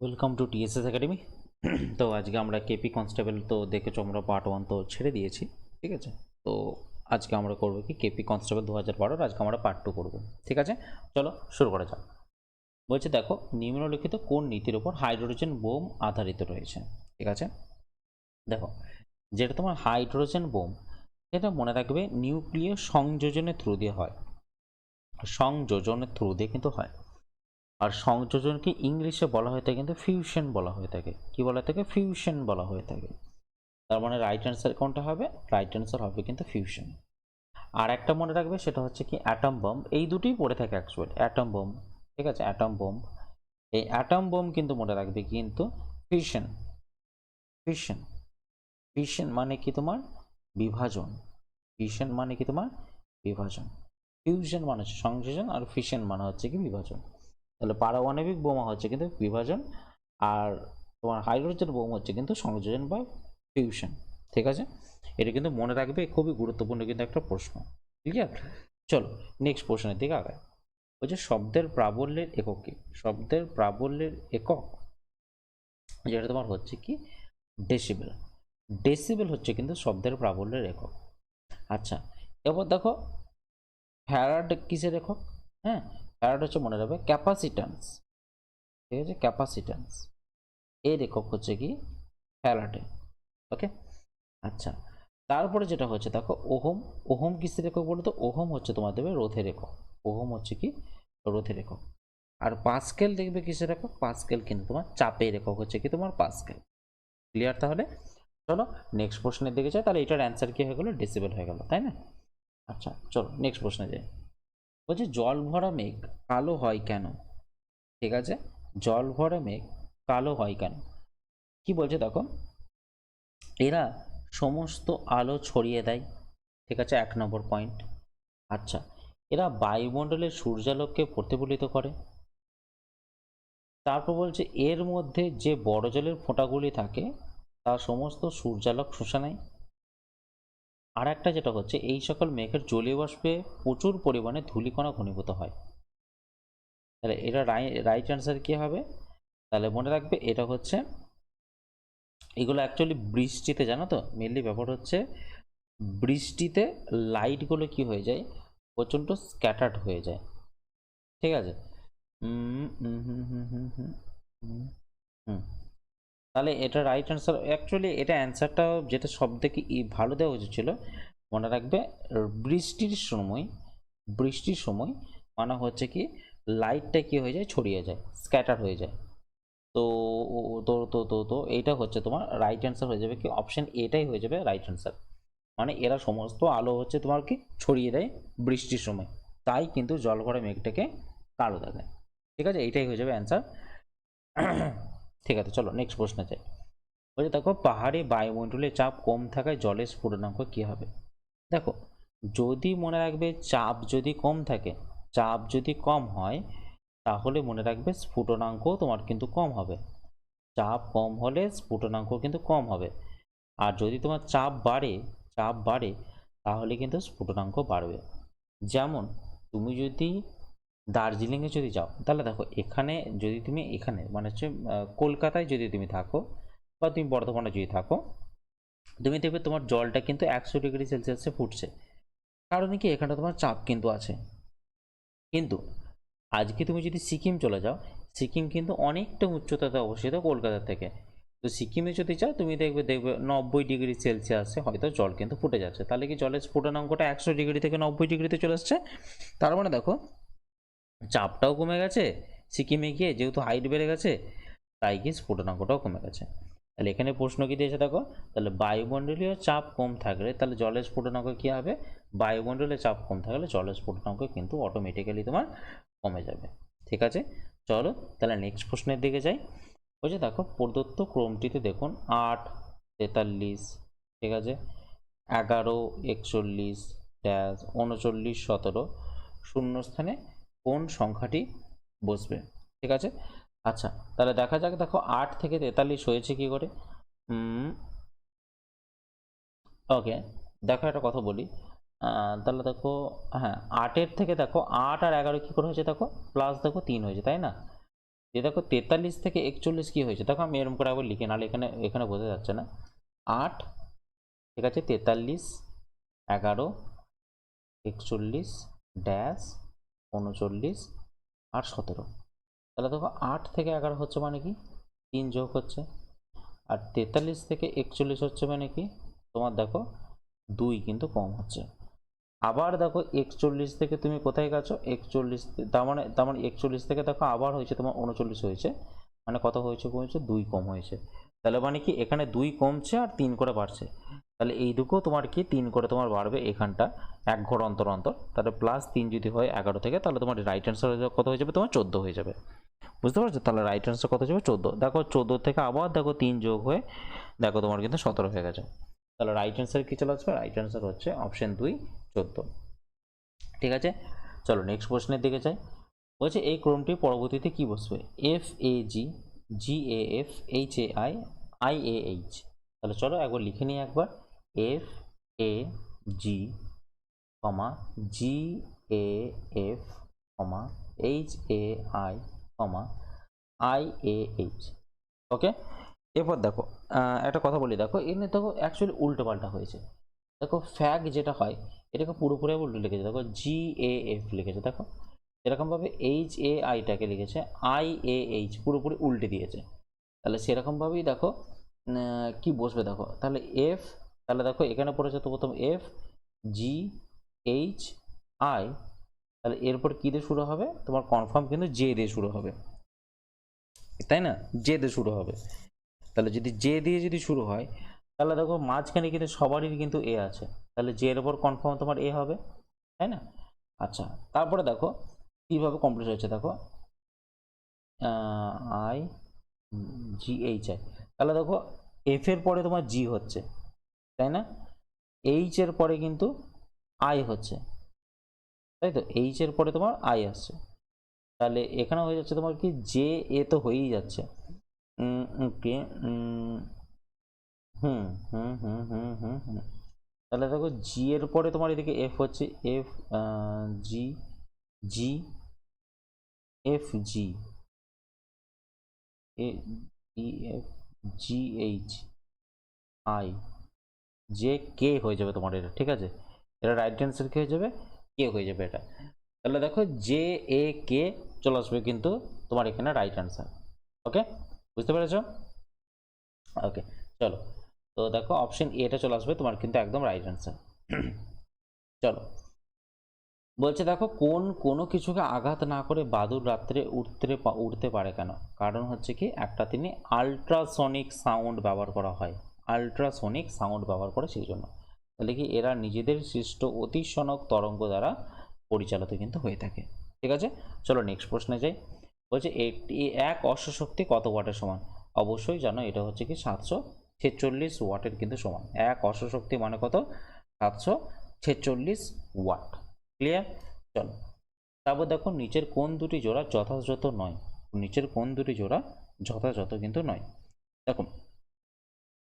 Welcome to TSS academy. তো আজকে আমরা কেপি কনস্টেবল তো দেখেছো, আমরা পার্ট 1 তো ছেড়ে দিয়েছি, ঠিক আছে। তো আজকে আমরা করবো কি কেপি কনস্টেবল 2012, আজকে আমরা পার্ট 2 করবো, ঠিক আছে। চলো শুরু করা যাক। বলছে দেখো, নিম্নলিখিত কোন নীতির উপর হাইড্রোজেন বোম আধারিত রয়েছে, ঠিক আছে। দেখো, যেটা তোমার হাইড্রোজেন বোম, সেটা মনে রাখবে নিউক্লিয় সংযোজনের থ্রু দিয়ে হয়, সংযোজনের থ্রু দিয়ে কিন্তু হয়। আর সংযোজনকে ইংলিশে বলা হয়ে থাকে কিন্তু ফিউশন বলা হয়ে থাকে। কি বলা থাকে? ফিউশন বলা হয়ে থাকে। তার মানে রাইট অ্যান্সার কোনটা হবে? রাইট অ্যান্সার হবে কিন্তু ফিউশন। আর একটা মনে রাখবে, সেটা হচ্ছে কি অ্যাটম বম। এই দুটোই পড়ে থাকে অ্যাকচুয়ালি, অ্যাটম বম, ঠিক আছে, অ্যাটম বম। এই অ্যাটম বম কিন্তু মনে রাখবে কিন্তু ফিউশন। ফিউশন, ফিউশন মানে কি তোমার বিভাজন। ফিউশন মানে কি তোমার বিভাজন। ফিউশন মানে হচ্ছে সংযোজন, আর ফিশন মানে হচ্ছে কি বিভাজন। তাহলে পারমাণবিক বোমা হচ্ছে কিন্তু বিভাজন, আর তোমার হাইড্রোজেন বোম হচ্ছে কিন্তু সংযোজন বা ফিউশন, ঠিক আছে। এটা কিন্তু মনে রাখবে, খুবই গুরুত্বপূর্ণ কিন্তু একটা প্রশ্ন। ক্লিয়ার? চলো নেক্সট প্রশ্নের দিকে আগায়। বলছে শব্দের প্রাবল্যের একক কি? শব্দের প্রাবল্যের একক যেটা তোমার হচ্ছে কি ডেসিবেল। ডেসিবেল হচ্ছে কিন্তু শব্দের প্রাবল্যের একক। আচ্ছা, এবার দেখো ফ্যারাড কিসের একক? হ্যাঁ, ফ্যারাড হচ্ছে মনে রাখবে ক্যাপাসিট্যান্স, ঠিক আছে, ক্যাপাসিট্যান্স এর একক হচ্ছে কি ফ্যারাডে। ওকে, আচ্ছা। তারপরে যেটা হচ্ছে দেখো ওহম। ওহম কিসের একক বলো তো? ওহম হচ্ছে তোমার দেবে রোধের একক। ওহম হচ্ছে কি রোধের একক। আর পাস্কেল দেখবে কিসের একক? পাস্কেল কিন্তু তোমার চাপের একক হচ্ছে কি তোমার পাস্কেল। ক্লিয়ার? তাহলে চলো নেক্সট প্রশ্নের দিকে যাই। তাহলে এটার অ্যান্সার কি হয়ে গেল? ডেসিবেল হয়ে গেল, তাই না? আচ্ছা চলো নেক্সট প্রশ্নে যাই। বলছে জল ভরা মেঘ কালো হয় কেন? ঠিক আছে, জল ভরা মেঘ কালো হয় কেন? কি বলছে দেখো, এরা সমস্ত আলো ছড়িয়ে দেয়, ঠিক আছে, 1 নম্বর পয়েন্ট। আচ্ছা, এরা বায়ুমণ্ডলের সূর্যালোককে প্রতিফলিত করে। তারপর বলছে এর মধ্যে যে বড় জলের ফোঁটাগুলি থাকে তা সমস্ত সূর্যালোক শুষে নেয়। আর একটা যেটা হচ্ছে, এই সকল মেঘের জলীয় বাষ্পে প্রচুর পরিমাণে ধূলিকণা ঘনীভূত হয়। তাহলে এটা রাইট অ্যান্সার কি হবে? তাহলে মনে রাখবে এটা হচ্ছে, এগুলো অ্যাকচুয়ালি বৃষ্টিতে, জানো তো মেনলি ব্যাপার হচ্ছে বৃষ্টিতে লাইটগুলো কি হয়ে যায়, প্রচণ্ড স্ক্যাটার্ড হয়ে যায়, ঠিক আছে। হুম হুম হুম হুম হুম হুম হুম হুম। তাহলে এটা রাইট অ্যান্সার। অ্যাকচুয়ালি এটা অ্যান্সারটা যেটা সব থেকে ভালো দেওয়া উচিত ছিল, মনে রাখবে বৃষ্টির সময়, বৃষ্টির সময় মানে হচ্ছে কি লাইটটা কি হয়ে যায়, ছড়িয়ে যায়, স্ক্যাটার হয়ে যায়। তো তো তো তো তো এইটা হচ্ছে তোমার রাইট অ্যান্সার হয়ে যাবে কি অপশন এটাই হয়ে যাবে রাইট অ্যান্সার। মানে এরা সমস্ত আলো হচ্ছে তোমার কি ছড়িয়ে দেয় বৃষ্টির সময়, তাই কিন্তু জল ভরা মেঘটাকে কালো দেখায়, ঠিক আছে, এইটাই হয়ে যাবে অ্যান্সার। ঠিক আছে, চলো নেক্সট প্রশ্নে যাই। বলছে দেখো পাহাড়ে বায়ুমণ্ডলে চাপ কম থাকায় জলের স্ফুটনাঙ্ক কি হবে? দেখো, যদি মনে রাখবে চাপ যদি কম থাকে, চাপ যদি কম হয়, তাহলে মনে রাখবে স্ফুটনাঙ্কও তোমার কিন্তু কম হবে। চাপ কম হলে স্ফুটনাঙ্ক কিন্তু কম হবে। আর যদি তোমার চাপ বাড়ে, চাপ বাড়ে, তাহলে কিন্তু স্ফুটনাঙ্ক বাড়বে। যেমন তুমি যদি দার্জিলিংয়ে যদি যাও, তাহলে দেখো এখানে যদি তুমি এখানে মানে হচ্ছে কলকাতায় যদি তুমি থাকো, বা তুমি বর্ধমানে যদি থাকো, তুমি দেখবে তোমার জলটা কিন্তু 100 ডিগ্রি সেলসিয়াসে ফুটছে। কারণ কি এখানে তোমার চাপ কিন্তু আছে। কিন্তু আজকে তুমি যদি সিকিম চলে যাও, সিকিম কিন্তু অনেকটা উচ্চতাতে অবস্থিত কলকাতা থেকে। তো সিকিমে যদি যাও তুমি দেখবে দেখবে 90 ডিগ্রি সেলসিয়াসে হয়তো জল কিন্তু ফুটে যাচ্ছে। তাহলে কি জলের স্ফুটনাঙ্কটা 100 ডিগ্রি থেকে 90 ডিগ্রিতে চলে আসছে। তার মানে দেখো চাপটাও কমে গেছে সিকিমে গিয়ে, যেহেতু হাইট বেড়ে গেছে, তাই কি স্ফুটনাঙ্কটাও কমে গেছে। তাহলে এখানে প্রশ্ন কি দিয়েছে দেখো, তাহলে বায়ুমণ্ডলীয় চাপ কম থাকলে তাহলে জলের স্ফুটনাঙ্ক কি হবে? বায়ুমণ্ডলীয় চাপ কম থাকলে জলের স্ফুটনাঙ্ক কিন্তু অটোমেটিক্যালি তোমার কমে যাবে, ঠিক আছে। চলো তাহলে নেক্সট প্রশ্নের দিকে যাই। বলছে দেখো প্রদত্ত ক্রমটিতে দেখুন 8, 43, ঠিক আছে, 11, 41, 39, 17 শূন্যস্থানে কোন সংখ্যাটি বসবে, ঠিক আছে। আচ্ছা, তাহলে দেখা যাক। দেখো 8 থেকে 43 হয়েছে কি করে। ওকে, দেখো একটা কথা বলি। তাহলে দেখো, হ্যাঁ 8-এর থেকে দেখো 8 আর 11 কি করে হয়েছে, দেখো প্লাস দেখো 3 হয়েছে, তাই না। যে দেখো 43 থেকে 41 কি হয়েছে, দেখো আমি এরকম করে আবার লিখে, নাহলে এখানে এখানে বোঝা যাচ্ছে না। 8, ঠিক আছে, 43, 11, 41, ড্যাশ, 39 আর 17। তাহলে দেখো 8 থেকে 11 হচ্ছে মানে কি 3 যোগ হচ্ছে, আর 43 থেকে 41 হচ্ছে মানে কি তোমার দেখো 2 কিন্তু কম হচ্ছে। আবার দেখো 41 থেকে তুমি কোথায় গেছো, 41, তার মানে 41 থেকে দেখো আবার হয়েছে তোমার 39 হয়েছে, মানে কত হয়েছে, কমেছে 2 কম হয়েছে। তাহলে মানে কি এখানে 2 কমছে আর 3 করে বাড়ছে, তাহলে এই দুটো তোমার কি 3 করে তোমার বাড়বে এখানটা এক ঘর অন্তর অন্তর। তাহলে +3 যদি হয় 11 থেকে, তাহলে তোমার রাইট অ্যান্সার কত হয়ে যাবে, তোমার 14 হয়ে যাবে। বুঝতে পারছো? তাহলে রাইট অ্যান্সার কত যাবে, 14। দেখো 14 থেকে আবার দেখো 3 যোগ হয়ে দেখো তোমার কিন্তু 17 হয়ে গেছে। তাহলে রাইট অ্যান্সার কি চলে আসবে, রাইট অ্যান্সার হচ্ছে অপশন 2, 14। ঠিক আছে, চলো নেক্সট প্রশ্নের দিকে যাই। বলছে এই ক্রমটি পরবর্তীতে কি বসবে, FAG, GAF, HAI, IAH। তাহলে চলো একবার লিখে নিই একবার, FAG, GAF, HAI, IAH। ওকে, এরপর দেখো একটা কথা বলি, দেখো এখানে দেখো অ্যাকচুয়ালি উল্টো পাল্টা হয়েছে। দেখো ফ্যাগ যেটা হয় এটাকে পুরোপুরি উল্টো লিখেছে, দেখো GAF লিখেছে, দেখো এরকমভাবে HAIটাকে লিখেছে IAH, পুরোপুরি উল্টে দিয়েছে। তাহলে সেরকমভাবেই দেখো কি বসবে দেখো, তাহলে F, তাহলে দেখো এখানে পড়েছে তো প্রথম FGHI, তাহলে এরপর কি দিয়ে শুরু হবে, তোমার কনফার্ম কিন্তু J দিয়ে শুরু হবে, তাই না, J দিয়ে শুরু হবে। তাহলে যদি J দিয়ে যদি শুরু হয়, তাহলে দেখো মাঝখানে কিন্তু সবারই কিন্তু A আছে, তাহলে J এর উপর কনফার্ম তোমার A হবে, তাই না। আচ্ছা, তারপরে দেখো কিভাবে কমপ্লিট হচ্ছে, দেখো IGHI, তাহলে দেখো F এর পরে তোমার G হচ্ছে, তাই না, H এর পরে কিন্তু I হচ্ছে, তাই তো, H এর পরে তোমার I আসছে। তাহলে এখানে হয়ে যাচ্ছে তোমার কি জে এ তো হয়েই যাচ্ছে, ওকে, হুম হুম হুম হুম হুম হুম তাহলে দেখো জি এর পরে তোমার এদিকে এফ হচ্ছে, F G, G, F G, A E F, G H, I, J K হয়ে যাবে তোমার এটা, ঠিক আছে, এটা রাইট অ্যান্সার কি হয়ে যাবে, কে হয়ে যাবে এটা। তাহলে দেখো জে এ কে চলে আসবে কিন্তু তোমার এখানে রাইট অ্যান্সার। ওকে, বুঝতে পেরেছো? ওকে, চলো, তো দেখো অপশন এটা চলে আসবে তোমার কিন্তু একদম রাইট অ্যান্সার। চলো, বলছে দেখো কোনো কিছুকে আঘাত না করে বাদুড় রাত্রে উঠতে পারে কেন, কারণ হচ্ছে কি একটা তিনি আল্ট্রাসনিক সাউন্ড ব্যবহার করা হয়, আল্ট্রাসনিক সাউন্ড ব্যবহার করে সেই জন্য। তাহলে কি এরা নিজেদের সৃষ্ট অতিসনক তরঙ্গ দ্বারা পরিচালিত কিন্তু হয়ে থাকে। ঠিক আছে, চলো নেক্সট প্রশ্নে যাই। বলছে এটি এক অশ্বশক্তি কত ওয়াটের সমান, অবশ্যই জানো এটা হচ্ছে কি 746 ওয়াটের কিন্তু সমান। এক অশ্বশক্তি মানে কত, 746 ওয়াট। ক্লিয়ার, চলো তারপর দেখো নিচের কোন দুটি জোড়া যথাযথ নয়, নিচের কোন দুটি জোড়া যথাযথ কিন্তু নয়। দেখো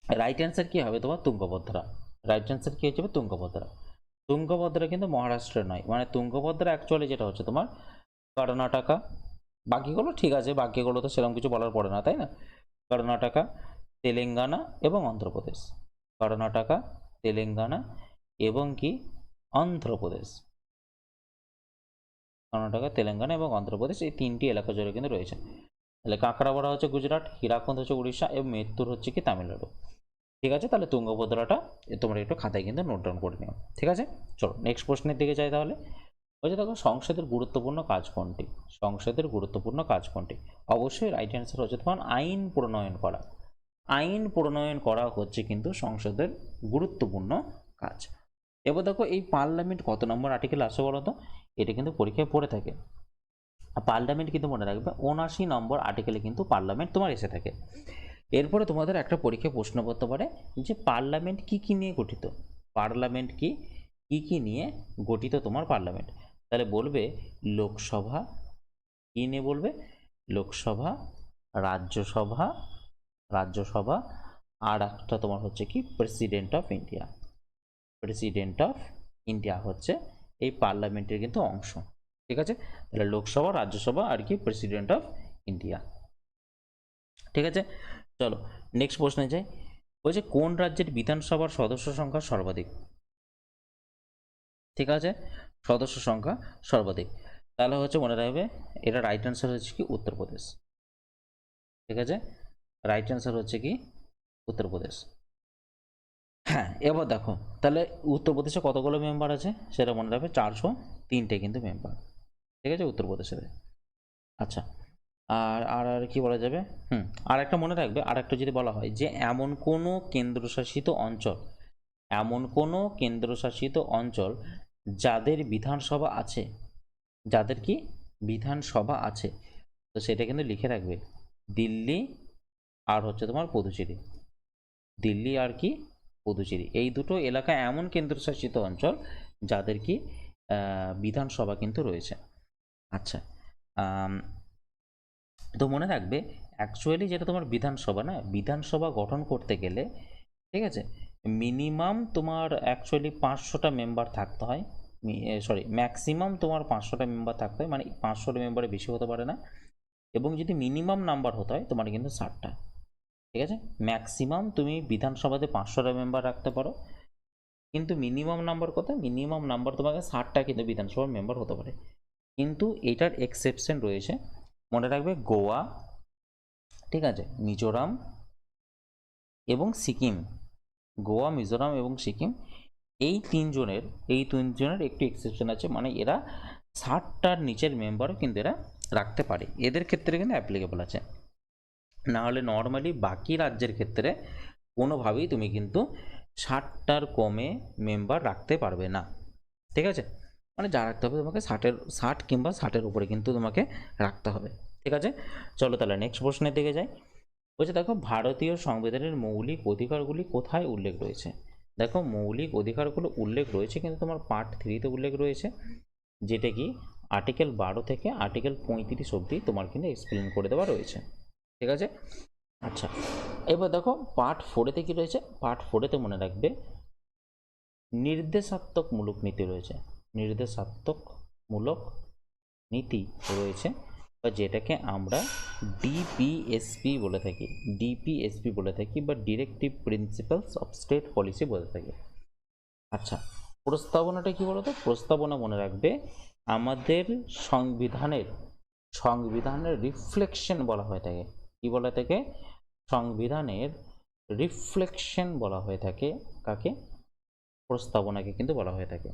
রাইট অ্যান্সার কি হবে তোমার, তুঙ্গভদ্রা। রাইট অ্যান্সার কি হয়ে যাবে, তুঙ্গভদ্রা। তুঙ্গভদ্রা কিন্তু মহারাষ্ট্রের নয়, মানে তুঙ্গভদ্রা অ্যাকচুয়ালি যেটা হচ্ছে তোমার কর্ণাটকা, বাকিগুলো ঠিক আছে, বাকিগুলো তো সেরকম কিছু বলার পড়ে না, তাই না। কর্ণাটকা, তেলেঙ্গানা এবং অন্ধ্রপ্রদেশ, কর্ণাটকা, তেলেঙ্গানা এবং কি অন্ধ্রপ্রদেশ, কর্ণাটকা, তেলেঙ্গানা এবং অন্ধ্রপ্রদেশ, এই তিনটি এলাকা জুড়ে কিন্তু রয়েছে। তাহলে কাঁকড়াপাড়া হচ্ছে গুজরাট, হীরাকুন্দ হচ্ছে উড়িষ্যা এবং মেদিনীপুর হচ্ছে কি তামিলনাড়ু। ঠিক আছে, তাহলে তুঙ্গভদ্রাটা তোমরা একটু খাতায় কিন্তু নোট ডাউন করে নিও। ঠিক আছে, চলো নেক্সট প্রশ্নের দিকে যাই তাহলে। বলছে দেখো সংসদের গুরুত্বপূর্ণ কাজ কোনটি, সংসদের গুরুত্বপূর্ণ কাজ কোনটি, অবশ্যই রাইট অ্যান্সার হচ্ছে তোমার আইন প্রণয়ন করা। আইন প্রণয়ন করা হচ্ছে কিন্তু সংসদের গুরুত্বপূর্ণ কাজ। এবার দেখো এই পার্লামেন্ট কত নম্বর আর্টিকেল আসে বলো তো, এটা কিন্তু পরীক্ষায় পড়ে থাকে। পার্লামেন্ট কিন্তু মনে রাখবে 79 নম্বর আর্টিকেলে কিন্তু পার্লামেন্ট তোমার এসে থাকে। এরপরে তোমাদের একটা পরীক্ষায় প্রশ্ন করতে পারে যে পার্লামেন্ট কি কি নিয়ে গঠিত, পার্লামেন্ট কি কি নিয়ে গঠিত তোমার পার্লামেন্ট। তাহলে বলবে লোকসভা, কি নিয়ে বলবে, লোকসভা, রাজ্যসভা, রাজ্যসভা, আর একটা তোমার হচ্ছে কি president of India, president of India হচ্ছে এই পার্লামেন্টের কিন্তু অংশ। ঠিক আছে, তাহলে লোকসভা, রাজ্যসভা আর কি প্রেসিডেন্ট অফ ইন্ডিয়া। ঠিক আছে, চলো নেক্সট প্রশ্নে যাই। বলছে কোন রাজ্যের বিধানসভার সদস্য সংখ্যা সর্বাধিক? ঠিক আছে, সদস্য সংখ্যা সর্বাধিক, তাহলে হচ্ছে মনে রাখবে এটা রাইট অ্যান্সার হচ্ছে কি উত্তরপ্রদেশ। ঠিক আছে, রাইট অ্যান্সার হচ্ছে কি উত্তরপ্রদেশ। হ্যাঁ, এবার দেখো তাহলে উত্তরপ্রদেশে কতগুলো মেম্বার আছে সেটা মনে রাখবে, 403টে কিন্তু মেম্বার। ঠিক আছে, উত্তরপ্রদেশের। আচ্ছা, আর আর আর কি বলা যাবে, আর একটা মনে রাখবে, আর একটা যদি বলা হয় যে এমন কোনো কেন্দ্রশাসিত অঞ্চল, এমন কোনো কেন্দ্রশাসিত অঞ্চল যাদের বিধানসভা আছে, যাদের কি বিধানসভা আছে, তো সেটা কিন্তু লিখে রাখবে দিল্লি আর হচ্ছে তোমার পুদুচেরি। দিল্লি আর কি পুদুচেরি, এই দুটো এলাকা এমন কেন্দ্রশাসিত অঞ্চল যাদের কি বিধানসভা কিন্তু রয়েছে। আচ্ছা, তো মনে রাখবে অ্যাকচুয়ালি যেটা তোমার বিধানসভা না, বিধানসভা গঠন করতে গেলে ঠিক আছে মিনিমাম তোমার অ্যাকচুয়ালি 500টা মেম্বার থাকতে হয়, সরি ম্যাক্সিমাম তোমার 500টা মেম্বার থাকতে হয়, মানে 500টা মেম্বারের বেশি হতে পারে না, এবং যদি মিনিমাম নাম্বার হতে হয় তোমার কিন্তু 60টা। ঠিক আছে, ম্যাক্সিমাম তুমি বিধানসভাতে 500টা মেম্বার রাখতে পারো, কিন্তু মিনিমাম নাম্বার কত, মিনিমাম নাম্বার তোমাকে 60টা কিন্তু বিধানসভার মেম্বার হতে পারে। কিন্তু এটার এক্সেপশন রয়েছে, মনে রাখবে গোয়া, ঠিক আছে, মিজোরাম এবং সিকিম, গোয়া মিজোরাম এবং সিকিম এই তিনজনের একটু এক্সেপশন আছে, মানে এরা 60টার নিচের মেম্বারও কিন্তু এরা রাখতে পারে, এদের ক্ষেত্রে কিন্তু অ্যাপ্লিকেবল আছে। না হলে নর্মালি বাকি রাজ্যের ক্ষেত্রে কোনোভাবেই তুমি কিন্তু 60টার কমে মেম্বার রাখতে পারবে না। ঠিক আছে, মানে যা রাখতে হবে তোমাকে 60 কিংবা 60-এর উপরে কিন্তু তোমাকে রাখতে হবে। ঠিক আছে, চলো তাহলে নেক্সট প্রশ্নের দিকে যাই। বলছে দেখো ভারতীয় সংবিধানের মৌলিক অধিকারগুলি কোথায় উল্লেখ রয়েছে? দেখো মৌলিক অধিকারগুলো উল্লেখ রয়েছে কিন্তু তোমার পার্ট 3-তে উল্লেখ রয়েছে, যেটা কি আর্টিকেল 12 থেকে আর্টিকেল 35 অবধি তোমার কিন্তু এক্সপ্লেন করে দেওয়া রয়েছে। ঠিক আছে, আচ্ছা এবার দেখো পার্ট 4-এতে কি রয়েছে, পার্ট 4-এতে মনে রাখবে নির্দেশাত্মকমূলক নীতি রয়েছে, নির্দেশাত্মকমূলক নীতি রয়েছে, বা যেটাকে আমরা ডিপিএসপি বলে থাকি, ডিপিএসপি বলে থাকি, বা directive principles of state policy বলে থাকি। আচ্ছা, প্রস্তাবনাটা কি বলতো, প্রস্তাবনা মনে রাখবে আমাদের সংবিধানের রিফ্লেকশন বলা হয়ে থাকে, কি বলা থাকে, সংবিধানের রিফ্লেকশন বলা হয়ে থাকে, কাকে, প্রস্তাবনাকে কিন্তু বলা হয়ে থাকে।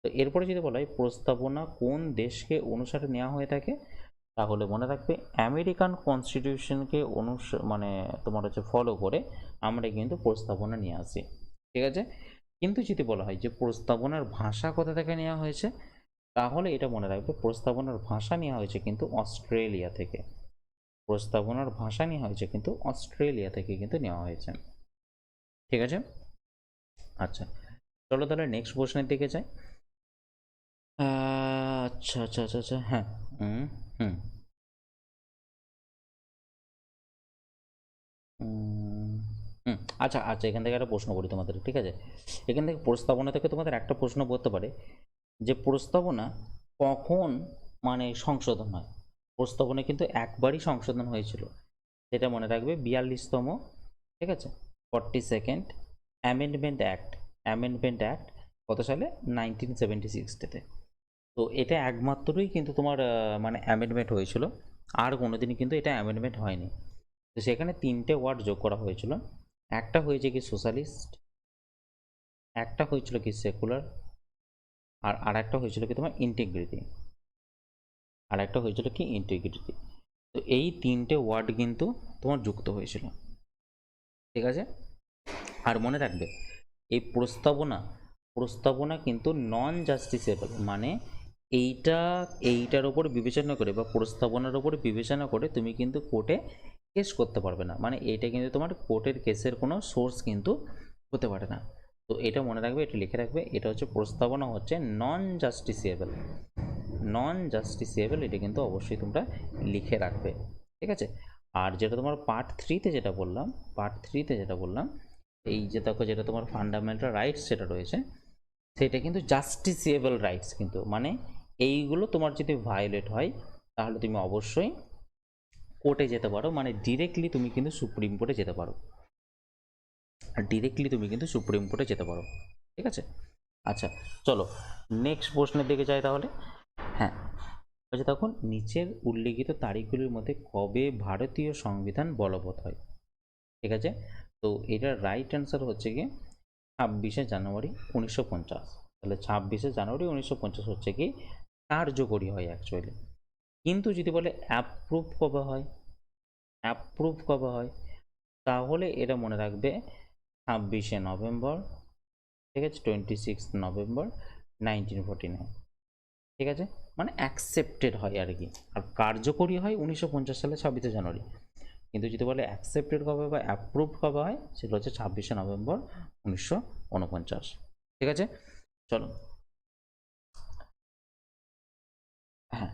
তো এরপরে যদি বলা হয় প্রস্তাবনা কোন দেশকে অনুসারে নেওয়া হয়ে থাকে, তাহলে মনে রাখবে আমেরিকান কনস্টিটিউশনকে মানে তোমার হচ্ছে ফলো করে আমরা কিন্তু প্রস্তাবনা নিয়ে আসি। ঠিক আছে, কিন্তু যদি বলা হয় যে প্রস্তাবনার ভাষা কোথা থেকে নেওয়া হয়েছে, তাহলে এটা মনে রাখবে প্রস্তাবনার ভাষা নেওয়া হয়েছে কিন্তু অস্ট্রেলিয়া থেকে, প্রস্তাবনার ভাষা নেওয়া হয়েছে কিন্তু অস্ট্রেলিয়া থেকে কিন্তু নেওয়া হয়েছে। ঠিক আছে, আচ্ছা চলো তাহলে নেক্সট প্রশ্নের দিকে যাই। আচ্ছা আচ্ছা আচ্ছা আচ্ছা, হ্যাঁ, হুম হুম আচ্ছা আচ্ছা, এখান থেকে একটা প্রশ্ন করি তোমাদের, ঠিক আছে, এখান থেকে প্রস্তাবনা থেকে তোমাদের একটা প্রশ্ন করতে পারে যে প্রস্তাবনা কখন মানে সংশোধন হয়। প্রস্তাবনা কিন্তু একবারই সংশোধন হয়েছিল, সেটা মনে রাখবে 42তম, ঠিক আছে, 42nd অ্যামেন্ডমেন্ট অ্যাক্ট কত সালে, 1976-তে। তো এটা একমাত্রই কিন্তু তোমার মানে অ্যামেন্ডমেন্ট হয়েছিল, আর কোনোদিনই কিন্তু এটা অ্যামেন্ডমেন্ট হয়নি। তো সেখানে 3টে ওয়ার্ড যোগ করা হয়েছিল, একটা হয়েছে কি সোশ্যালিস্ট, একটা হয়েছিল কি সেকুলার, আর একটা হয়েছিল কি তোমার ইন্টিগ্রিটি, আর একটা হয়েছিল কি ইন্টিগ্রিটি। তো এই 3টে ওয়ার্ড কিন্তু তোমার যুক্ত হয়েছিল। ঠিক আছে, আর মনে রাখবে এই প্রস্তাবনা কিন্তু নন জাস্টিসেবল, মানে এইটার ওপর বিবেচনা করে বা প্রস্তাবনার ওপর বিবেচনা করে তুমি কিন্তু কোর্টে কেস করতে পারবে না, মানে এইটা কিন্তু তোমার কোর্টের কেসের কোনো সোর্স কিন্তু হতে পারে না। তো এটা মনে রাখবে, এটা লিখে রাখবে, এটা হচ্ছে প্রস্তাবনা হচ্ছে নন জাস্টিসিয়েবল, এটা কিন্তু অবশ্যই তোমরা লিখে রাখবে। ঠিক আছে, আর যেটা তোমার পার্ট 3-তে যেটা বললাম এই যে দেখো যেটা তোমার ফান্ডামেন্টাল রাইটস যেটা রয়েছে, সেটা কিন্তু জাস্টিসিয়েবল রাইটস, কিন্তু মানে এইগুলো তোমার যদি ভায়োলেট হয় তাহলে তুমি অবশ্যই কোর্টে যেতে পারো, মানে ডিরেক্টলি তুমি কিন্তু সুপ্রিম কোর্টে যেতে পারো, ডিরেক্টলি তুমি কিন্তু সুপ্রিম কোর্টে যেতে পারো। ঠিক আছে, আচ্ছা চলো নেক্সট প্রশ্নের দিকে যাই তাহলে। হ্যাঁ, বলছে তখন নিচের উল্লিখিত তারিখগুলির মধ্যে কবে ভারতীয় সংবিধান বলবৎ হয়? ঠিক আছে, তো এটার রাইট অ্যান্সার হচ্ছে কি 26শে জানুয়ারি 1950। তাহলে 26শে জানুয়ারি 1950 হচ্ছে কি কার্যকরী হয় অ্যাকচুয়ালি। কিন্তু যদি বলে অ্যাপ্রুভ কবে হয়, অ্যাপ্রুভ কবে হয়, তাহলে এটা মনে রাখবে 26শে নভেম্বর, ঠিক আছে, 26 নভেম্বর 1949। ঠিক আছে, মানে অ্যাকসেপ্টেড হয় আর কি, আর কার্যকরী হয় 1950 সালে 26শে জানুয়ারি। কিন্তু যদি বলে অ্যাকসেপ্টেড কবে বা অ্যাপ্রুভ কবে হয়, সেটা হচ্ছে 26শে নভেম্বর 1949। ঠিক আছে, চলো হ্যাঁ,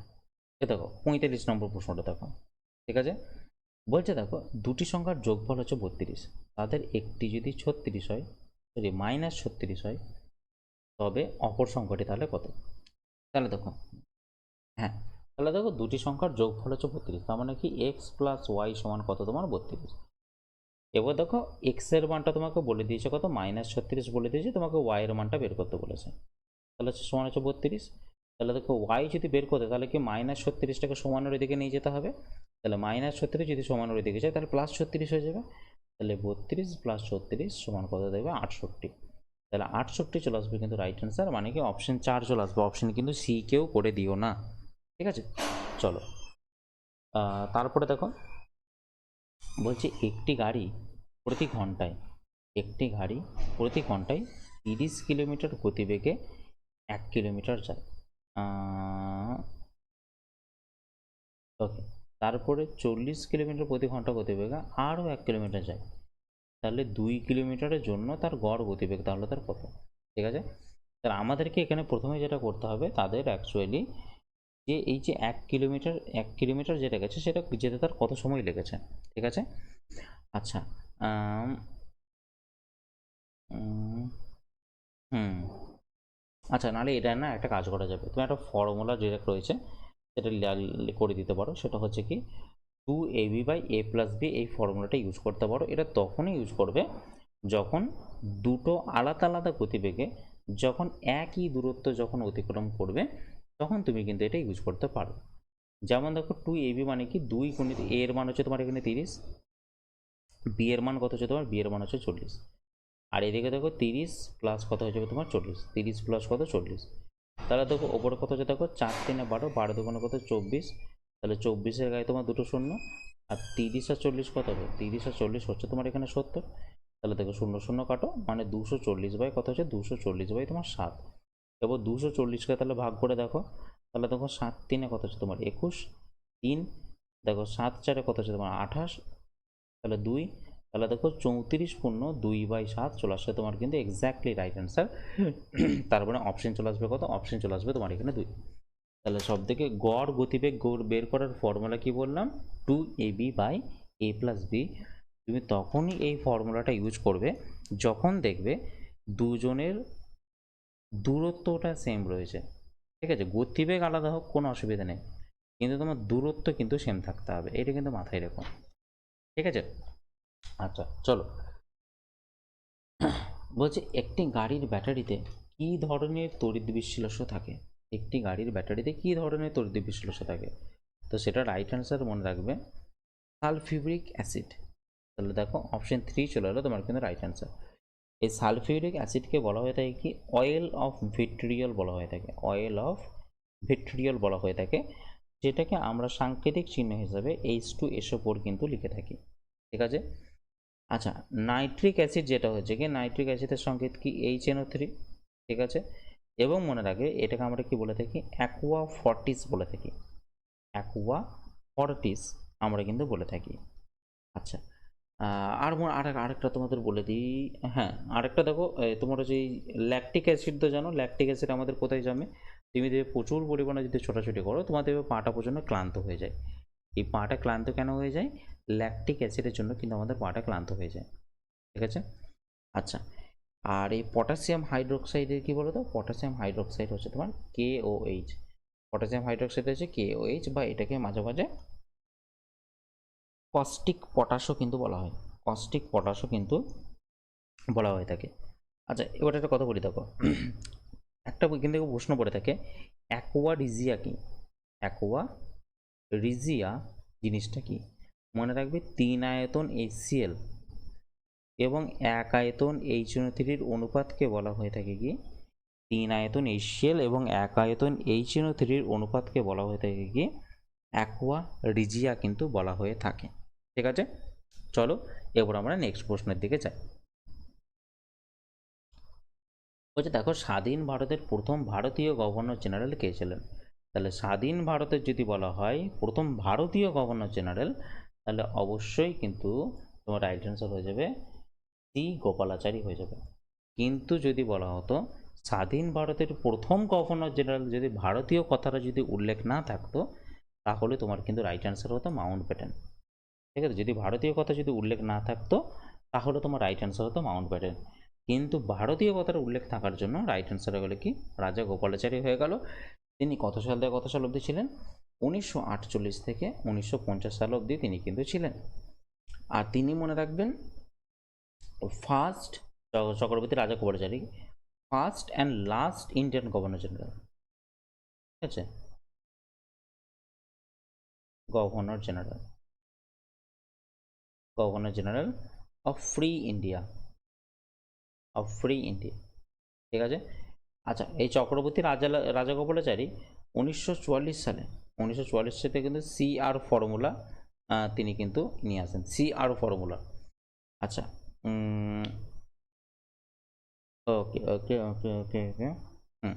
এ দেখো 45 নম্বর প্রশ্নটা দেখো। ঠিক আছে, বলছে দেখো দুটি সংখ্যার যোগফল হচ্ছে 32, তাদের একটি যদি 36 হয়, যদি -36 হয়, তবে অপর সংখ্যাটি তাহলে কত? তাহলে দেখো, হ্যাঁ, তাহলে দেখো দুটি সংখ্যার যোগফল হচ্ছে 32, তার মানে কি x প্লাস ওয়াই সমান কত তোমার 32। এবার দেখো x এর মানটা তোমাকে বলে দিয়েছে কত, -36 বলে দিয়েছে, তোমাকে y এর মানটা বের করতে বলেছে, তাহলে হচ্ছে সমান হচ্ছে 32। তাহলে দেখো y যদি বের করতে, তাহলে কি -36টাকে সমানের দিকে নিয়ে যেতে হবে, তাহলে -36 যদি সমানের দিকে যায় তাহলে +36 হয়ে যাবে, তাহলে 32 + 36 সমান কত দেবে 68। তাহলে 68 চলে আসবে কিন্তু রাইট অ্যান্সার, মানে কি অপশন 4 চলে আসবে, অপশন কিন্তু সি কেউ করে দিও না। ঠিক আছে, চলো তারপরে দেখো বলছে একটি গাড়ি প্রতি ঘন্টায় 30 কিলোমিটার গতিবেগে 1 কিলোমিটার যায়। ওকে, তারপরে 40 কিলোমিটার প্রতি ঘন্টা গতিবেগে আরও 1 কিলোমিটার যায়, তাহলে 2 কিলোমিটারের জন্য তার গড় গতিবেগ তাহলে তার কত? ঠিক আছে, তাহলে আমাদেরকে এখানে প্রথমে যেটা করতে হবে তাদের অ্যাকচুয়ালি যে এই যে 1 কিলোমিটার যেটা গেছে সেটা যেতে তার কত সময় লেগেছে। ঠিক আছে, আচ্ছা আম, উম, হুম, আচ্ছা নাহলে এটা না একটা কাজ করা যাবে, তুমি একটা ফর্মুলা ডিরেক্ট রয়েছে সেটা করে দিতে পারো, সেটা হচ্ছে কি 2ab/a+b, এই ফর্মুলাটা ইউজ করতে পারো। এটা তখনই ইউজ করবে যখন দুটো আলাদা আলাদা গতিবেগে যখন একই দূরত্ব যখন অতিক্রম করবে, তখন তুমি কিন্তু এটা ইউজ করতে পারো। যেমন দেখো 2ab মানে কি 2 গুণিত a এর মান হচ্ছে তোমার এখানে 30, b এর মান কত হচ্ছে তোমার, b এর মান হচ্ছে 40, আর এদিকে দেখো 30 প্লাস কত হয়ে যাবে তোমার 40, 30 প্লাস কত 40। তাহলে দেখো ওপরে কত হচ্ছে দেখো 4 3 12, 12 দুগুণে কত 24, তাহলে 24-এর গায়ে তোমার দুটো শূন্য, আর 30 আর 40 কত হবে, 30 আর 40 হচ্ছে তোমার এখানে 70, তাহলে দেখো 0 0 কাটো, মানে 240 বাই কত হচ্ছে 240 বাই তোমার 7। এবার 240কে তাহলে ভাগ করে দেখো, তাহলে দেখো 7 3 কত হচ্ছে তোমার 21, 3 দেখো 7 4 কত হচ্ছে তোমার 28, তাহলে 2, তাহলে দেখো 34 পূর্ণ 2/7 চলে আসছে তোমার কিন্তু এক্স্যাক্টলি রাইট অ্যান্সার। তারপরে অপশন চলে আসবে কত, অপশন চলে আসবে তোমার এখানে 2। তাহলে সব থেকে গড় গতিবেগ বের করার ফর্মুলা কি বললাম, 2ab/a+b। তুমি তখনই এই ফর্মুলাটা ইউজ করবে যখন দেখবে দুজনের দূরত্বটা সেম রয়েছে। ঠিক আছে, গতিবেগ আলাদা হোক কোনো অসুবিধা নেই, কিন্তু তোমার দূরত্ব কিন্তু সেম থাকতে হবে, এটা কিন্তু মাথায় রেখো। ঠিক আছে, আচ্ছা চলো বলছে একটি গাড়ির ব্যাটারিতে কি ধরনের তড়িৎ বিশ্লেষ্য থাকে, একটি গাড়ির ব্যাটারিতে কি ধরনের তড়িৎ বিশ্লেষ্য থাকে, তো সেটা রাইট অ্যান্সার মনে রাখবে সালফিউরিক অ্যাসিড। তাহলে দেখো অপশন 3 চলে এলো তোমার কিন্তু রাইট অ্যান্সার। এই সালফিউরিক অ্যাসিডকে বলা হয়ে থাকে কি অয়েল অফ ভিট্রিয়ল বলা হয়ে থাকে, অয়েল অফ ভিট্রিয়ল বলা হয়ে থাকে, যেটাকে আমরা সাংকেতিক চিহ্ন হিসাবে H2SO4 কিন্তু লিখে থাকি। ঠিক আছে, আচ্ছা নাইট্রিক অ্যাসিড যেটা হচ্ছে কি নাইট্রিক অ্যাসিডের সংকেত কি HNO3। ঠিক আছে, এবং মনে রাখবে এটাকে আমরা কি বলে থাকি অ্যাকুয়া ফর্টিস বলে থাকি, অ্যাকুয়া ফর্টিস আমরা কিন্তু বলে থাকি। আচ্ছা আর আরেকটা তোমাদের বলে দিই, হ্যাঁ আরেকটা দেখো তোমার হচ্ছে এই ল্যাকটিক অ্যাসিড তো জানো, ল্যাকটিক অ্যাসিড আমাদের কোথায় জমে, তুমি দেখবে প্রচুর পরিমাণে যদি ছোটাছুটি করো তোমার দেখবে পাটা প্রচণ্ড ক্লান্ত হয়ে যায়। এই পাটা ক্লান্ত কেন হয়ে যায়, ল্যাকটিক অ্যাসিডের জন্য কিন্তু আমাদের পাটা ক্লান্ত হয়ে যায়। ঠিক আছে, আচ্ছা আর এই পটাশিয়াম হাইড্রোক্সাইডের কি বলো তো, পটাশিয়াম হাইড্রোক্সাইড হচ্ছে তোমার KOH, পটাশিয়াম হাইড্রোক্সাইড হচ্ছে KOH, বা এটাকে মাঝে মাঝে কস্টিক পটাশও কিন্তু বলা হয়, কস্টিক পটাশও কিন্তু বলা হয়ে থাকে। আচ্ছা এবার একটা কথা বলি, দেখো একটা এখান থেকে প্রশ্ন পড়ে থাকে, অ্যাকোয়া রিজিয়া কি? অ্যাকোয়া রিজিয়া জিনিসটা কি? মনে রাখবে 3 আয়তন HCl এবং 1 আয়তন HNO3 অনুপাতকে বলা হয়ে থাকে কি? 3 আয়তন HCl এবং 1 আয়তন HNO3 অনুপাতকে বলা হয়ে থাকে কি? অ্যাকোয়া রিজিয়া কিন্তু বলা হয়ে থাকে। ঠিক আছে, চলো এবার আমরা নেক্সট প্রশ্নের দিকে যাই। বলছে দেখো, স্বাধীন ভারতের প্রথম ভারতীয় গভর্নর জেনারেল কে ছিলেন? তাহলে স্বাধীন ভারতের যদি বলা হয় প্রথম ভারতীয় গভর্নর জেনারেল, তাহলে অবশ্যই কিন্তু তোমার রাইট অ্যান্সার হয়ে যাবে সি গোপালাচারী হয়ে যাবে। কিন্তু যদি বলা হতো স্বাধীন ভারতের প্রথম গভর্নর জেনারেল, যদি ভারতীয় কথাটা যদি উল্লেখ না থাকতো, তাহলে তোমার কিন্তু রাইট অ্যান্সার হতো মাউন্ট ব্যাটেন। ঠিক আছে, যদি ভারতীয় কথা যদি উল্লেখ না থাকতো তাহলে তোমার রাইট অ্যান্সার হতো মাউন্ট ব্যাটেন। কিন্তু ভারতীয় কথার উল্লেখ থাকার জন্য রাইট অ্যান্সার হয়ে গেল কি? রাজা গোপালাচারী হয়ে গেল। তিনি কত সাল থেকে কত সাল অবধি ছিলেন? 1948 থেকে 1950 সাল অবধি তিনি কিন্তু ছিলেন। আর তিনি মনে রাখবেন ফার্স্ট, চক্রবর্তী রাজা Gopalachari first and last Indian governor general. ঠিক আছে, governor general, governor general of free India, of free India. ঠিক আছে, আচ্ছা এই চক্রবর্তী রাজাগোপালাচারী 1944 সালে, 1944 সালে কিন্তু CR ফর্মুলা তিনি কিন্তু নিয়ে আসেন, CR ফর্মুলা। আচ্ছা ওকে ওকে ওকে ওকে ওকে হুম।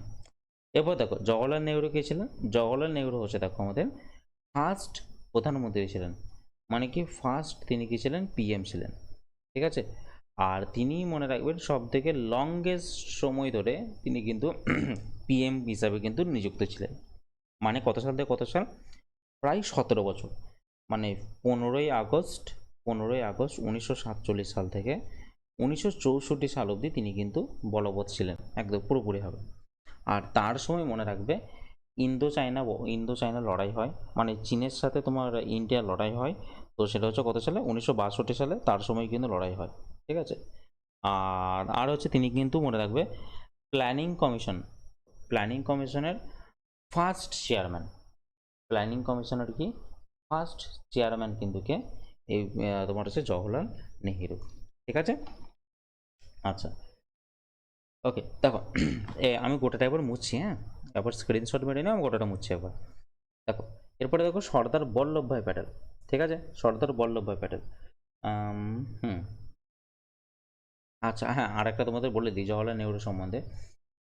এরপর দেখো জওহরলাল নেহরু কে ছিলেন? জওহরলাল নেহরু হচ্ছে দেখো আমাদের ফার্স্ট প্রধানমন্ত্রী ছিলেন, মানে কি ফার্স্ট তিনি কি ছিলেন? PM ছিলেন। ঠিক আছে, আর তিনি মনে রাখবেন সব থেকে লংগেস্ট সময় ধরে তিনি কিন্তু PM হিসাবে কিন্তু নিযুক্ত ছিলেন। মানে কত সাল থেকে কত সাল? প্রায় 17 বছর, মানে 15ই আগস্ট 1947 সাল থেকে 1964 সাল অবধি তিনি কিন্তু বলবৎ ছিলেন একদম পুরোপুরিভাবে। আর তার সময় মনে রাখবে ইন্দো চায়না লড়াই হয়, মানে চীনের সাথে তোমার ইন্ডিয়ার লড়াই হয়। তো সেটা হচ্ছে কত সালে? 1962 সালে, তার সময় কিন্তু লড়াই হয়। ঠিক আছে, আর হচ্ছে তিনি কিন্তু মনে রাখবে প্ল্যানিং কমিশনের ফার্স্ট চেয়ারম্যান। প্ল্যানিং কমিশনের কি ফার্স্ট চেয়ারম্যান কিন্তু কে? এই তোমার হচ্ছে জওহরলাল নেহেরু। ঠিক আছে, আচ্ছা ওকে দেখো আমি গোটাটা একবার মুছছি, হ্যাঁ একবার স্ক্রিনশট মেরে নিয়ে আমি গোটাটা মুছছি একবার। দেখো এরপরে দেখো সর্দার বল্লভভাই প্যাটেল। ঠিক আছে, সর্দার বল্লভভাই প্যাটেল। হুম আচ্ছা হ্যাঁ, আর একটা তোমাদের বলে দিই জওহরলাল নেহরু সম্বন্ধে।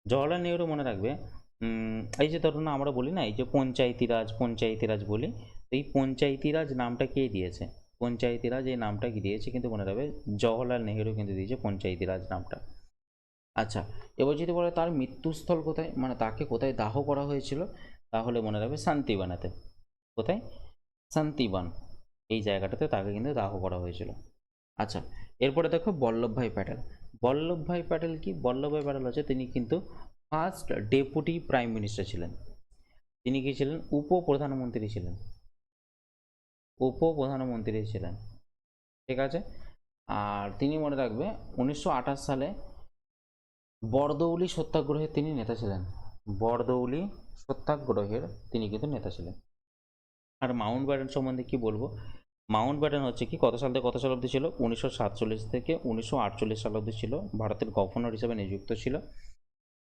জওহরলাল নেহরু মনে রাখবে এই যে ধরো না আমরা বলি না এই যে পঞ্চায়েতি রাজ বলি, তো এই পঞ্চায়েতি রাজ নামটা কে দিয়েছে? পঞ্চায়েতি রাজ এই নামটা কি দিয়েছে কিন্তু মনে রাখবে জওহরলাল নেহরু কিন্তু দিয়েছে পঞ্চায়েতি রাজ নামটা। আচ্ছা এবার যদি বলে তার মৃত্যুস্থল কোথায়, মানে তাকে কোথায় দাহ করা হয়েছিল, তাহলে মনে রাখবে শান্তিবানাতে। কোথায়? শান্তিবান, এই জায়গাটাতে তাকে কিন্তু দাহ করা হয়েছিল। আচ্ছা এরপরে দেখো বল্লভভাই প্যাটেল। বল্লভভাই প্যাটেল কি? বল্লভভাই প্যাটেল হচ্ছে তিনি কিন্তু ফার্স্ট ডেপুটি প্রাইম মিনিস্টার ছিলেন। তিনি কি ছিলেন? উপপ্রধানমন্ত্রী ছিলেন, উপপ্রধানমন্ত্রী ছিলেন। ঠিক আছে, আর তিনি মনে রাখবে 1928 সালে বরদৌলি সত্যাগ্রহের তিনি নেতা ছিলেন। বরদৌলি সত্যাগ্রহের তিনি কিন্তু নেতা ছিলেন। আর মাউন্ট ব্যাটেন সম্বন্ধে কি বলবো? মাউন্ট ব্যাটেন হচ্ছে কি কত সাল থেকে কত সাল অবধি ছিল? 1947 থেকে 1948 সাল অবধি ছিল, ভারতের গভর্নর হিসেবে নিযুক্ত ছিল।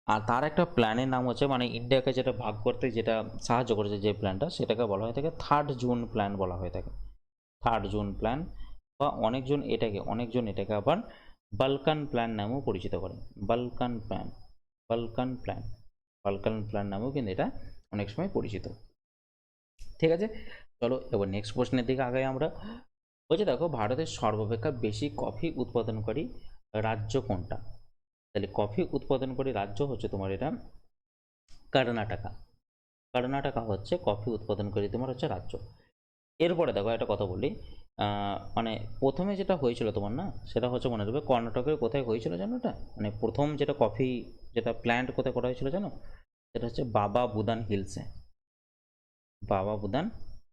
আর তার একটা প্ল্যানের নাম হচ্ছে, মানে ইন্ডিয়াকে যেটা ভাগ করতে যেটা সাহায্য করেছে যে প্ল্যানটা, সেটাকে বলা হয়ে থাকে 3rd জুন প্ল্যান বলা হয়ে থাকে। 3rd জুন প্ল্যান, বা অনেকজন এটাকে আবার বালকান প্ল্যান নামেও পরিচিত করেন। বালকান প্ল্যান, বালকান প্ল্যান, বালকান প্ল্যান নামেও কিন্তু এটা অনেক সময় পরিচিত। ঠিক আছে, চলো এবার নেক্সট প্রশ্নের দিকে আগাই আমরা। বলছে দেখো ভারতের সর্বাপেক্ষা বেশি কফি উৎপাদনকারী রাজ্য কোনটা? তাহলে কফি উৎপাদনকারী রাজ্য হচ্ছে তোমার এটা কর্ণাটকা। কর্ণাটকা হচ্ছে কফি উৎপাদনকারী তোমার হচ্ছে রাজ্য। এরপরে দেখো একটা কথা বলি, মানে প্রথমে যেটা হয়েছিল তোমার না, সেটা হচ্ছে মনে রাখবে কর্ণাটকের কোথায় হয়েছিল জানো? এটা মানে প্রথম যেটা কফি যেটা প্ল্যান্ট কোথায় করা হয়েছিল জানো? সেটা হচ্ছে বাবা বুদান হিলসে। বাবা বুদান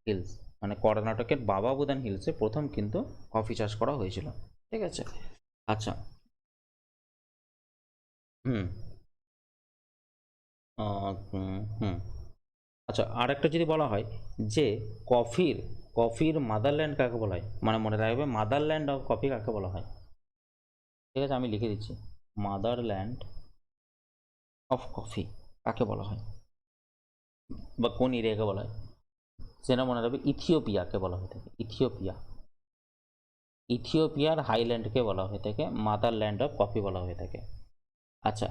হিলস, মানে কর্ণাটকের বাবা বুদান হিলসে প্রথম কিন্তু কফি চাষ করা হয়েছিল। ঠিক আছে, আচ্ছা। হুম হুম আচ্ছা, আর একটা যদি বলা হয় যে কফির কফির মাদারল্যান্ড কাকে বলা হয়, মানে মনে রাখবে মাদারল্যান্ড অফ কফি কাকে বলা হয়। ঠিক আছে, আমি লিখে দিচ্ছি, মাদারল্যান্ড অফ কফি কাকে বলা হয় বা কোন এরিয়াকে বলা হয়, সেটা মনে রাখবে ইথিওপিয়াকে বলা হয়ে থাকে। ইথিওপিয়ার হাইল্যান্ডকে বলা হয়ে থাকে মাদারল্যান্ড অফ কফি বলা হয়ে থাকে। আচ্ছা,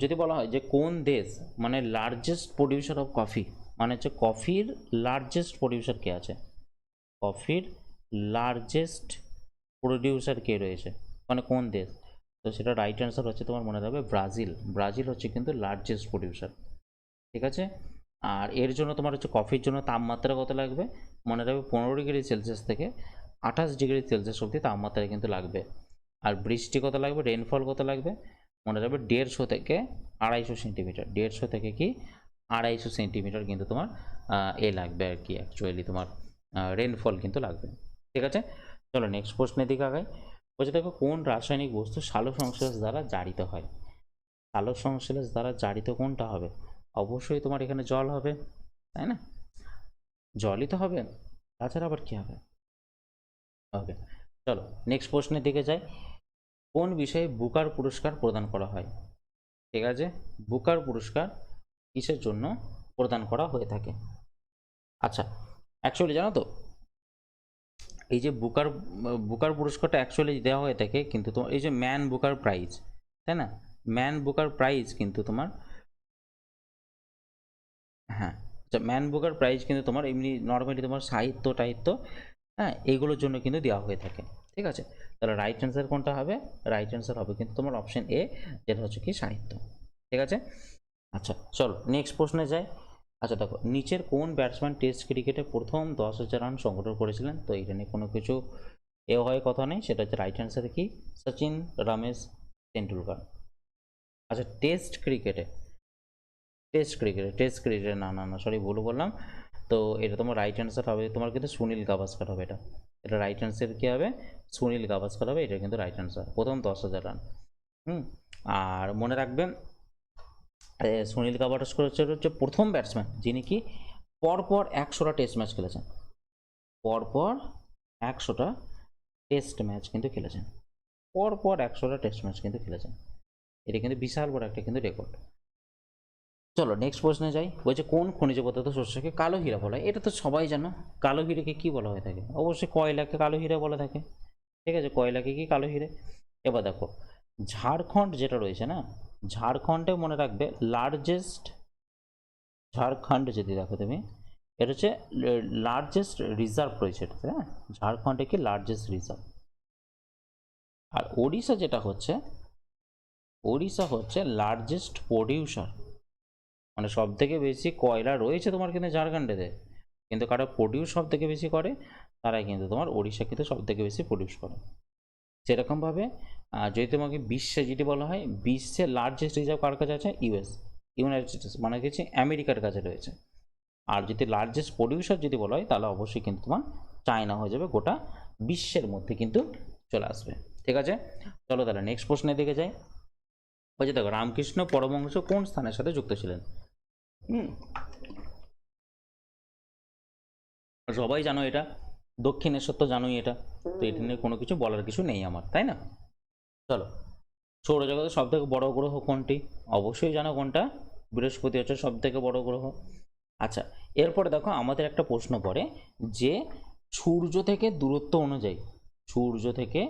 যদি বলা হয় যে কোন দেশ মানে লার্জেস্ট প্রডিউসার অফ কফি, মানে হচ্ছে কফির লার্জেস্ট প্রডিউসার কে আছে, কফির লার্জেস্ট প্রডিউসার কে রয়েছে, মানে কোন দেশ, তো সেটা রাইট অ্যান্সার হচ্ছে তোমার মনে রাখবে ব্রাজিল। ব্রাজিল হচ্ছে কিন্তু লার্জেস্ট প্রডিউসার। ঠিক আছে, আর এর জন্য তোমার হচ্ছে কফির জন্য তাপমাত্রা কত লাগবে, মনে রাখবে 15 ডিগ্রি সেলসিয়াস থেকে 28 ডিগ্রি সেলসিয়াস অবধি তাপমাত্রা কিন্তু লাগবে। আর বৃষ্টি কত লাগবে, রেনফল কত লাগবে, মনে রাখবে 150 থেকে 250 সেন্টিমিটার, 150 থেকে কি 250 সেন্টিমিটার কিন্তু তোমার লাগবে আর কি, অ্যাকচুয়ালি তোমার রেনফল কিন্তু লাগবে। ঠিক আছে, চলো নেক্সট প্রশ্নের দিকে আগাই। বলছে দেখো কোন রাসায়নিক বস্তু সালোক সংশ্লেষ দ্বারা জারিত হয়। সালোক সংশ্লেষ দ্বারা জারিত কোনটা হবে, অবশ্যই তোমার এখানে জল হবে, তাই না, জলই তো হবে, তাছাড়া আবার কি হবে। ওকে, চলো নেক্সট প্রশ্নের দিকে যাই। কোন বিষয়ে বুকার পুরস্কার প্রদান করা হয়। ঠিক আছে, বুকার পুরস্কার কিসের জন্য প্রদান করা হয়ে থাকে। আচ্ছা, অ্যাকচুয়ালি জানো তো এই যে বুকার বুকার পুরস্কারটা অ্যাকচুয়ালি দেওয়া হয়ে থাকে কিন্তু তোমার এই যে ম্যান বুকার প্রাইজ, তাই না, ম্যান বুকার প্রাইজ কিন্তু তোমার, হ্যাঁ, আচ্ছা, ম্যান বুকার প্রাইজ কিন্তু তোমার এমনি নর্মালি তোমার সাহিত্য টাহিত্য, হ্যাঁ, এইগুলোর জন্য কিন্তু দেওয়া হয়ে থাকে। ঠিক আছে, তাহলে রাইট অ্যান্সার কোনটা হবে, রাইট অ্যান্সার হবে কিন্তু তোমার অপশন এ, যেটা হচ্ছে কি সাহিত্য। ঠিক আছে, আচ্ছা চলো নেক্সট প্রশ্নে যাই। আচ্ছা দেখো, নিচের কোন ব্যাটসম্যান টেস্ট ক্রিকেটে প্রথম 10,000 রান সংগ্রহ করেছিলেন, তো এটা নিয়ে কোনো কিছু হয় কথা নেই, সেটা হচ্ছে রাইট অ্যান্সার কি সচিন রমেশ তেন্ডুলকর। আচ্ছা, টেস্ট ক্রিকেটে না না না সরি ভুল বললাম, তো এটা তোমার রাইট অ্যান্সার হবে তোমার কিন্তু সুনীল গাভাস্কর হবে, এটা রাইট অ্যান্সার কী হবে, সুনীল গাভাস্কর হবে, এটা কিন্তু রাইট অ্যান্সার প্রথম 10,000 রান। আর মনে রাখবেন সুনীল গাভাস্কর হচ্ছে প্রথম ব্যাটসম্যান যিনি কি পরপর 100টা টেস্ট ম্যাচ খেলেছেন, পরপর 100টা টেস্ট ম্যাচ কিন্তু খেলেছেন, পরপর 100টা টেস্ট ম্যাচ কিন্তু খেলেছেন, এটা কিন্তু বিশাল বড় একটা কিন্তু রেকর্ড। চলো নেক্সট প্রশ্নে যাই। বলছে কোন খনিজ পদার্থ শস্যকে কালো হীরা বলা হয়, এটা তো সবাই জানো, কালো হীরাকে কি বলা হয়ে থাকে, অবশ্যই কয়লাকে কালো হীরা বলা থাকে। ঠিক আছে, কয়লাকে কি কালো হিরে। এবার দেখো ঝাড়খণ্ড যেটা রয়েছে না, ঝাড়খণ্ডে মনে রাখবে লার্জেস্ট, ঝাড়খণ্ড যদি দেখো তুমি, এটা হচ্ছে লার্জেস্ট রিজার্ভ রয়েছে এটাতে, হ্যাঁ, ঝাড়খণ্ডে কি লার্জেস্ট রিজার্ভ। আর ওড়িশা যেটা হচ্ছে, ওড়িশা হচ্ছে লার্জেস্ট প্রডিউসার, মানে সব থেকে বেশি কয়লা রয়েছে তোমার কিন্তু ঝাড়খণ্ডেতে, কিন্তু কারা প্রডিউস সব থেকে বেশি করে, তারাই কিন্তু তোমার ওড়িশা কিন্তু সব থেকে বেশি প্রডিউস করে। সেরকমভাবে যদি তোমাকে বিশ্বে যেটি বলা হয় বিশ্বের লার্জেস্ট রিজার্ভ কার কাছে আছে, ইউনাইটেড স্টেটস মানে হচ্ছে আমেরিকার কাছে রয়েছে। আর যদি লার্জেস্ট প্রডিউসার যদি বলা হয় তাহলে অবশ্যই কিন্তু তোমার চায়না হয়ে যাবে, গোটা বিশ্বের মধ্যে কিন্তু চলে আসবে। ঠিক আছে, চলো তাহলে নেক্সট প্রশ্নের দিকে যাই। ওই যে দেখো রামকৃষ্ণ পরমহংস কোন স্থানের সাথে যুক্ত ছিলেন। সবাই জানো এটা, দক্ষিণেশ্বর তো জানোই এটা, তো এটা নিয়ে কোনো কিছু বলার কিছু নেই আমার, তাই না। চলো, সৌরজগতের সব থেকে বড় গ্রহ কোনটি, অবশ্যই জানো কোনটা, বৃহস্পতি হচ্ছে সব থেকে বড় গ্রহ। আচ্ছা, এরপরে দেখো আমাদের একটা প্রশ্ন পড়ে যে সূর্য থেকে দূরত্ব অনুযায়ী, সূর্য থেকে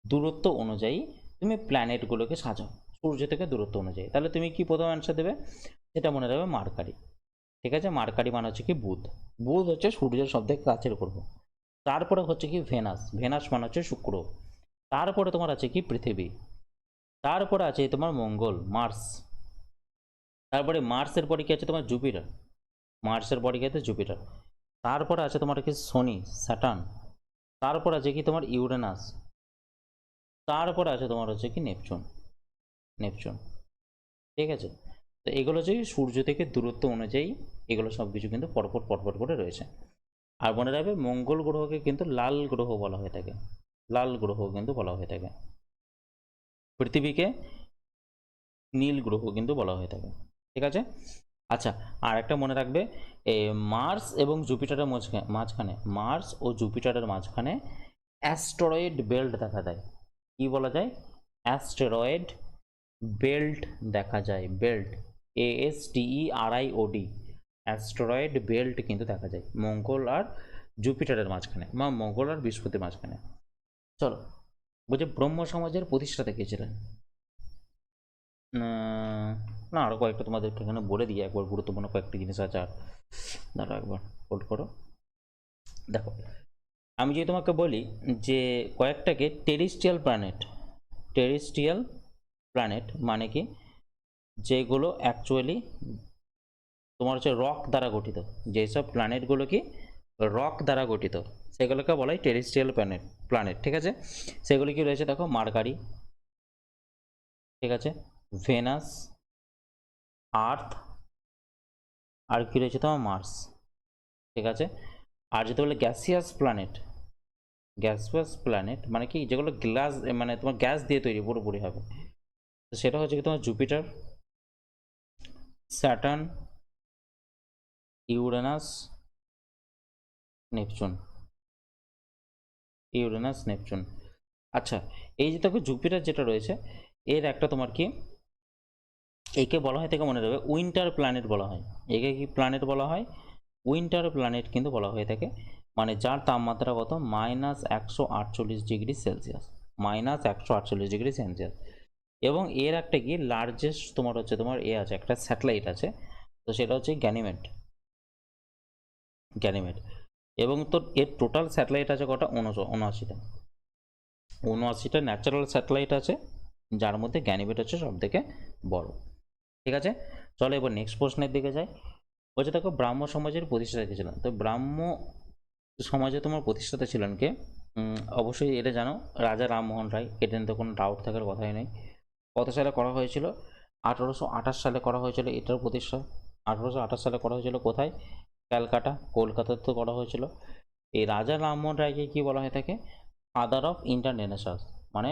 দূরত্ব অনুযায়ী তুমি প্ল্যানেটগুলোকে সাজাও, সূর্য থেকে দূরত্ব অনুযায়ী, তাহলে তুমি কি প্রথম অ্যান্সার দেবে, সেটা মনে রাখবে মার্কারি। ঠিক আছে, মার্কারি মানে হচ্ছে কি বুধ, বুধ হচ্ছে সূর্যের সব থেকে কাছের গ্রহ। তারপরে হচ্ছে কি ভেনাস, ভেনাস মানে হচ্ছে শুক্র। তারপরে তোমার আছে কি পৃথিবী, তারপরে আছে তোমার মঙ্গল মার্স, তারপরে মার্সের পরে কি আছে তোমার জুপিটার, মার্সের পরে কি আছে জুপিটার, তারপরে আছে তোমার কি শনি স্যাটার্ন, তারপর আছে কি তোমার ইউরেনাস, তারপরে আছে তোমার হচ্ছে কি নেপচুন, নেপচুন। ঠিক আছে, তো এগুলো হচ্ছে সূর্য থেকে দূরত্ব অনুযায়ী, এগুলো সব কিছু কিন্তু পরপর পরপর করে রয়েছে। আর মনে রাখবে মঙ্গল গ্রহকে কিন্তু লাল গ্রহ বলা হয়ে থাকে, লাল গ্রহ কিন্তু বলা হয়ে থাকে, পৃথিবীকে নীল গ্রহ কিন্তু বলা হয়ে থাকে। ঠিক আছে। আচ্ছা, আর একটা মনে রাখবে, মার্স এবং জুপিটারের মাঝখানে, মার্স ও জুপিটারের মাঝখানে অ্যাস্টেরয়েড বেল্ট দেখা যায়। কি বলা যায়? অ্যাস্টেরয়েড বেল্ট দেখা যায়, বেল্ট, ASTERIOD, অ্যাস্টেরয়েড বেল্ট কিন্তু দেখা যায় মঙ্গল আর জুপিটারের মাঝখানে, বা মঙ্গল আর বৃহস্পতির মাঝখানে। চলো, বলছে ব্রহ্ম সমাজের প্রতিষ্ঠাতা কে ছিলেন? না, আরো কয়েকটা তোমাদেরকে এখানে বলে দিই একবার, গুরুত্বপূর্ণ কয়েকটা জিনিস আছে। আর দাঁড়াও একবার হোল্ড করো। দেখো, আমি যদি তোমাকে বলি যে কয়েকটাকে টেরিস্ট্রিয়াল প্ল্যানেট, টেরিস্ট্রিয়াল প্ল্যানেট মানে কি, যেগুলো অ্যাকচুয়ালি তোমার হচ্ছে রক দ্বারা গঠিত, যেসব প্ল্যানেটগুলো কি রক দ্বারা গঠিত, সেগুলোকে বলা হয় টেরিস্ট্রিয়াল প্ল্যানেট। ঠিক আছে। সেগুলো কি রয়েছে দেখো, মার্কারি, ঠিক আছে, ভেনাস, আর্থ, আর কি রয়েছে তোমার মার্স। ঠিক আছে। আর যদি বলে গ্যাসিয়াস প্ল্যানেট, গ্যাসিয়াস প্ল্যানেট মানে কি, যেগুলো গ্লাস মানে তোমার গ্যাস দিয়ে তৈরি পুরোপুরি হবে, তো সেটা হচ্ছে কি তোমার Jupiter, Saturn, Uranus, Neptune, Uranus, Neptune. আচ্ছা, এই যে দেখো জুপিটার যেটা রয়েছে, এর একটা তোমার কি, একে বলা হয় থেকে মনে রাখবে উইন্টার প্ল্যানেট বলা হয়। একে কি প্ল্যানেট বলা হয়? উইন্টার প্ল্যানেট কিন্তু বলা হয়ে থাকে, মানে যার তাপমাত্রা কত, -148°C, -148°C। এবং এর একটা কি লার্জেস্ট তোমার হচ্ছে তোমার আছে, একটা স্যাটেলাইট আছে, তো সেটা হচ্ছে গ্যানিমেড, গ্যানিমেড। এবং তোর এর টোটাল স্যাটেলাইট আছে কটা, 79টা ন্যাচারাল স্যাটেলাইট আছে, যার মধ্যে গ্যানিমেড হচ্ছে সব থেকে বড়। ঠিক আছে। চলো এবার নেক্সট প্রশ্নের দিকে যাই। বলছে দেখো ব্রাহ্ম সমাজের প্রতিষ্ঠাতা কে ছিলেন? তো ব্রাহ্ম সমাজে তোমার প্রতিষ্ঠাতা ছিলেন কে? অবশ্যই এটা জানো, রাজা রামমোহন রায়, এটা নিয়ে তো কোনো ডাউট থাকার কথাই নেই। কত সালে করা হয়েছিল? 1828 সালে করা হয়েছিল এটার প্রতিষ্ঠা। 1828 সালে করা হয়েছিল কোথায়? ক্যালকাটা, কলকাতাতে তো করা হয়েছিল। এই রাজা রামমোহন রায়কে কি বলা হয়ে থাকে? ফাদার অফ ইন্ডিয়ান রেনেসাঁস, মানে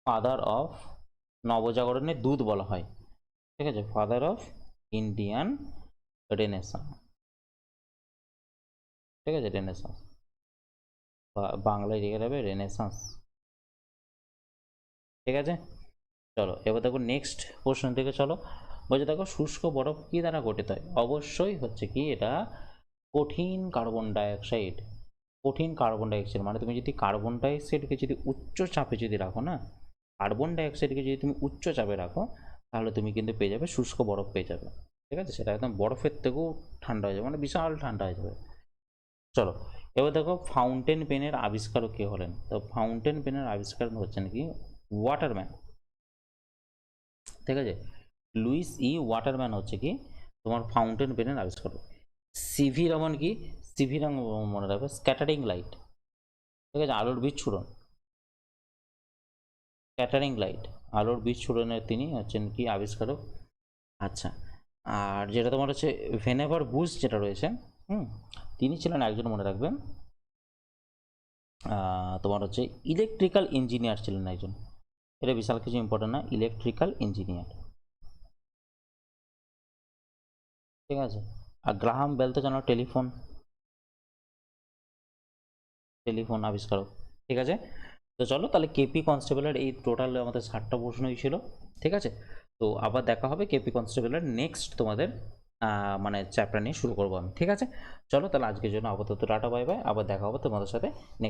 ফাদার অফ নবজাগরণের দূত বলা হয়। ঠিক আছে, ফাদার অফ ইন্ডিয়ান রেনেসাঁ। ঠিক আছে, রেনেসাঁস, বাংলায় লিখে দেবে রেনেসাঁস। ঠিক আছে। চলো এবার দেখো নেক্সট প্রশ্ন থেকে চলো। বলছে দেখো শুষ্ক বরফ কি দ্বারা গঠিত হয়? অবশ্যই হচ্ছে কি এটা কঠিন কার্বন ডাইঅক্সাইড, কঠিন কার্বন ডাইঅক্সাইড। মানে তুমি যদি কার্বন ডাইঅক্সাইডকে যদি উচ্চ চাপে যদি রাখো না, কার্বন ডাইঅক্সাইডকে যদি তুমি উচ্চ চাপে রাখো, তাহলে তুমি কিন্তু পেয়ে যাবে শুষ্ক বরফ পেয়ে যাবে। ঠিক আছে, সেটা একদম বরফের থেকেও ঠান্ডা হয়ে যাবে, মানে বিশাল ঠান্ডা হয়ে যাবে। চলো এবার দেখো ফাউন্টেন পেনের আবিষ্কারক কে হলেন? তো ফাউন্টেন পেনের আবিষ্কারক হচ্ছেন কি ওয়াটারম্যান। ঠিক আছে, লুইস ওয়াটারম্যান হচ্ছে কি তোমার ফাউন্টেন পেনের আবিষ্কারক। সিভি রমন কি? সিভি রমন মনে রাখবে স্ক্যাটারিং লাইট। ঠিক আছে, আলোর বিচ্ছুরণ, স্ক্যাটারিং লাইট, আলোর বিচ্ছুরণের তিনি হচ্ছেন কি আবিষ্কারক। আচ্ছা, আর যেটা তোমার হচ্ছে ভেনেভার বুশ যেটা রয়েছে, তিনি ছিলেন একজন মনে রাখবেন তোমার হচ্ছে ইলেকট্রিক্যাল ইঞ্জিনিয়ার ছিলেন একজন। এটা বিশাল কিছু ইম্পর্টেন্ট না, ইলেকট্রিক্যাল ইঞ্জিনিয়ার। ঠিক আছে। আর গ্রাহাম বেল তো জানো টেলিফোন, টেলিফোন আবিষ্কারক। ঠিক আছে। তো চলো তাহলে কেপি কনস্টেবলের এই টোটাল আমাদের 60টা প্রশ্নই ছিল। ঠিক আছে, তো আবার দেখা হবে কেপি কনস্টেবলের নেক্সট তোমাদের মানে চ্যাপ্টার নিয়ে শুরু করবো আমি। ঠিক আছে, চলো তাহলে আজকের জন্য আপাতত টাটা বাই বাই, আবার দেখা হবে তোমাদের সাথে নেক্সট